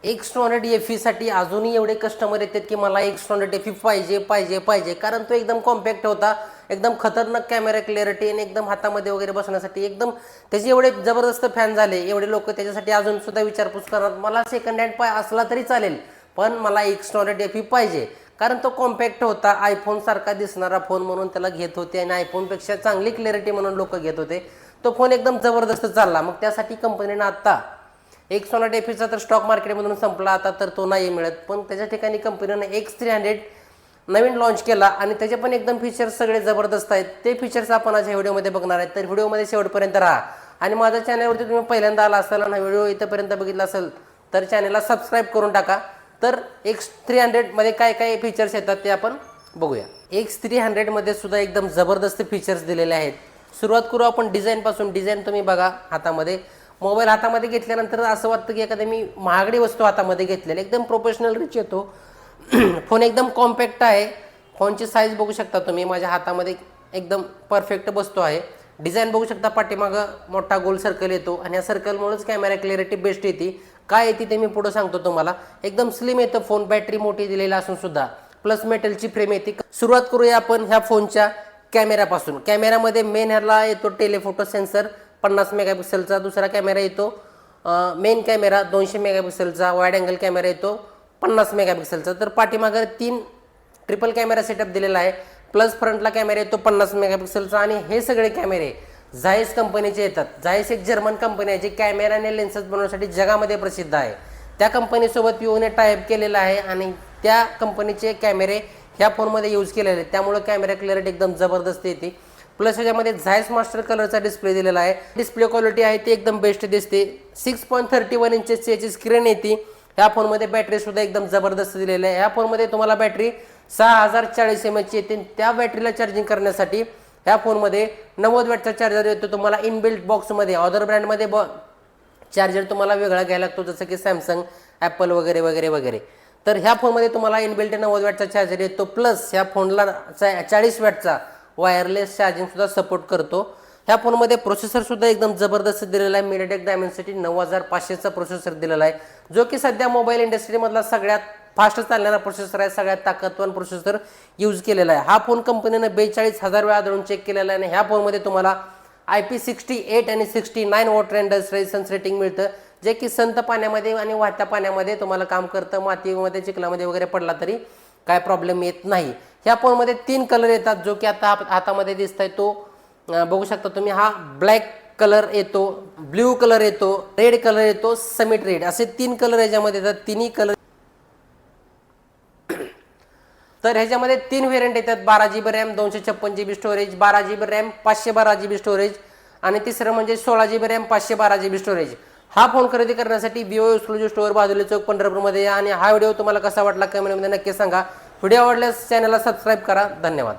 X200 FE साठी अजूनही एवढे कस्टमर येतात की मला X200 FE पाहिजे पाहिजे पाहिजे, कारण तो एकदम कॉम्पॅक्ट होता, एकदम खतरनाक कॅमेरा क्लिअरिटी आणि एकदम हातामध्ये वगैरे बसण्यासाठी एकदम त्याचे एवढे जबरदस्त फॅन झाले. एवढे लोक त्याच्यासाठी अजून सुद्धा विचारपूस करतात. मला सेकंड हँड असला तरी चालेल, पण मला X200 FE पाहिजे, कारण तो कॉम्पॅक्ट होता, आयफोन सारखा दिसणारा फोन म्हणून त्याला घेत होते आणि आयफोनपेक्षा चांगली क्लिअरिटी म्हणून लोक घेत होते. तो फोन एकदम जबरदस्त चालला. मग त्यासाठी कंपनीनं आत्ता X200 FEचा तर स्टॉक मार्केटमधून संपला आता, तर तो नाही मिळत. पण त्याच्या ठिकाणी कंपनीनं X300 नवीन लॉन्च केला आणि त्याचे पण एकदम फीचर्स सगळे जबरदस्त आहेत. ते फीचर्स आपण आज या व्हिडिओमध्ये बघणार आहेत. तर व्हिडिओमध्ये शेवटपर्यंत राहा आणि माझ्या चॅनलवरती तुम्ही पहिल्यांदा आला असाल आणि व्हिडिओ इथंपर्यंत बघितला असेल तर चॅनलला सबस्क्राईब करून टाका. तर X300 मध्ये काय काय फीचर्स येतात ते आपण बघूया. X300 मध्ये सुद्धा एकदम जबरदस्त फीचर्स दिलेले आहेत. सुरुवात करू आपण डिझाईनपासून. डिझाईन तुम्ही बघा, हातामध्ये मोबाईल हातामध्ये घेतल्यानंतर असं वाटतं की एखादी मी महागडी वस्तू हातामध्ये घेतलेली, एकदम प्रोफेशनल रिच येतो. फोन एकदम कॉम्पॅक्ट आहे. फोनची साईज बघू शकता तुम्ही, माझ्या हातामध्ये एकदम परफेक्ट बसतो आहे. डिझाईन बघू शकता, पाठीमागं मोठा गोल सर्कल येतो आणि या सर्कलमुळेच कॅमेरा क्लिअरिटी बेस्ट येते. काय येते ते मी पुढे सांगतो तुम्हाला. एकदम स्लिम येतं फोन, बॅटरी मोठी दिलेला असून सुद्धा, प्लस मेटलची फ्रेम येते. सुरुवात करूया आपण ह्या फोनच्या कॅमेऱ्यापासून. कॅमेऱ्यामध्ये मेन ह्याला येतो टेलेफोटो सेन्सर 50 मेगापिक्सेलचा. दुसरा कॅमेरा येतो मेन कॅमेरा 200 मेगापिक्सेलचा. वाईड अँगल कॅमेरा येतो 50 मेगापिक्सेलचा. तर पाठीमागं 3 ट्रिपल कॅमेरा सेटअप दिलेला आहे. प्लस फ्रंटला कॅमेरा येतो 50 मेगापिक्सेलचा. आणि हे सगळे कॅमेरे झायस कंपनीचे येतात. झायस एक जर्मन कंपनी आहे जी कॅमेरा आणि लेन्सेस बनवण्यासाठी जगामध्ये प्रसिद्ध आहे. त्या कंपनीसोबत विवोने टायअप केलेला आहे आणि त्या कंपनीचे कॅमेरे ह्या फोनमध्ये यूज केलेले आहेत. त्यामुळे कॅमेरा क्लिअरिटी एकदम जबरदस्त येते. प्लस ह्याच्यामध्ये झायस मास्टर कलरचा डिस्प्ले दिलेला आहे. डिस्प्ले क्वालिटी आहे ती एकदम बेस्ट दिसते. 6.31 इंचेसची याची स्क्रीन येते. ह्या फोनमध्ये बॅटरी सुद्धा एकदम जबरदस्त दिलेली आहे. ह्या फोनमध्ये तुम्हाला बॅटरी 6040 mAh येते. त्या बॅटरीला चार्जिंग करण्यासाठी ह्या फोनमध्ये 90 वॅटचा चार्जर येतो तुम्हाला इनबिल्ट बॉक्समध्ये. अदर ब्रँडमध्ये चार्जर तुम्हाला वेगळा घ्यायला लागतो, जसं की सॅमसंग, ॲपल वगैरे वगैरे वगैरे. तर ह्या फोनमध्ये तुम्हाला इनबिल्ट 90 वॅटचा चार्जर येतो. प्लस ह्या फोनला 40 वॅटचा वायरलेस चार्जिंग सुद्धा सपोर्ट करतो. ह्या फोनमध्ये प्रोसेसर सुद्धा एकदम जबरदस्त दिलेला आहे. MediaTek Dimensity 9500चा प्रोसेसर दिलेला आहे, जो की सध्या मोबाईल इंडस्ट्रीमधला सगळ्यात फास्ट चालणारा प्रोसेसर आहे, सगळ्यात ताकदवान प्रोसेसर यूज केलेला आहे. हा फोन कंपनीनं 42,000 वेळा आढळून चेक केलेला आहे आणि ह्या फोनमध्ये तुम्हाला IP68 आणि 69 वॉटर रेंडर्स रेझिस्टन्स रेटिंग मिळतं, जे की संत पाण्यामध्ये आणि वाहत्या पाण्यामध्ये तुम्हाला काम करतं. मातीमध्ये, चिखलामध्ये वगैरे पडला तरी काय प्रॉब्लेम येत नाही. ह्या फोनमध्ये 3 कलर येतात, जो की आता हातामध्ये दिसत आहे तो बघू शकता तुम्ही. हा ब्लॅक कलर येतो, ब्ल्यू कलर येतो, रेड कलर येतो, समिट रेड, असे 3 कलर ह्याच्यामध्ये येतात. तिन्ही कलर तर ह्याच्यामध्ये 3 व्हेरियंट येतात. 12GB RAM, 256GB storage, 12GB RAM, 512GB storage आणि तिसरं म्हणजे 16GB रॅम, 512GB स्टोरेज. हा फोन खरेदी करण्यासाठी विवो एक्सक्लुझिव्ह स्टोअर बाजूला चौक पंढरपूरमध्ये या. आणि हा व्हिडिओ तुम्हाला कसा वाटला कमेंटमध्ये नक्की सांगा. व्हिडिओ आवडल्यास चॅनलला सबस्क्राईब करा. धन्यवाद.